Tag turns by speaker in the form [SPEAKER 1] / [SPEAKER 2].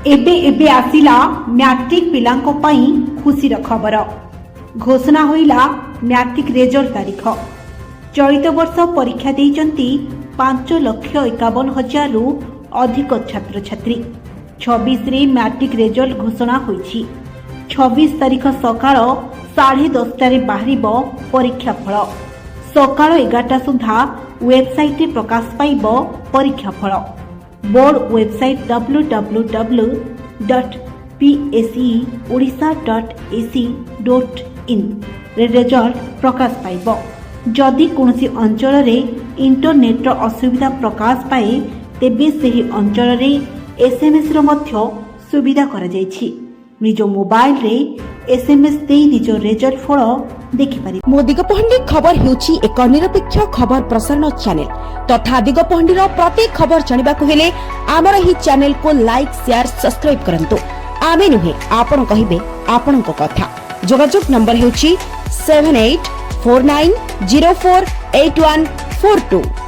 [SPEAKER 1] एबे एबे आसिला मैट्रिक पिलांको पई खुशीर खबर घोषणा होइला मैट्रिक रेजल्ट तारीख। चलित वर्ष परीक्षा देइचंती 5,51,000 रु अधिक छात्र छात्री। 26 रे मैट्रिक रेजल्ट घोषणा होइछि। 26 तारीख सकाळ 10:30 रे बाहरिबो परीक्षा फल। सकाळ 11टा सुधा वेबसाइट रे प्रकाश पाइबो परीक्षा फल। बोर्ड वेबसाइट www.pseodisha.ac.in रे रिजल्ट प्रकाश पाइबो। जदि कोनोसी अंचल रे इंटरनेट रो असुविधा प्रकाश पाए तेबे सेही अंचल रे एसएमएस रो मध्य सुविधा करा जायछि। निज मोबाइल रे एसएमएस देई निज रिजल्ट फल देखि पारि।
[SPEAKER 2] मो दिगपहंडी खबर हेउछि एक निरपेक्ष खबर प्रसारण चैनल तथा दिगपहंडी रो प्रत्येक खबर जानिबा को हेले हमर ही चैनल को लाइक शेयर सब्सक्राइब करंतु। आमे नुहे आपण कहिबे आपण को कथा। जोगाजोग नंबर हेउछि 7849048142।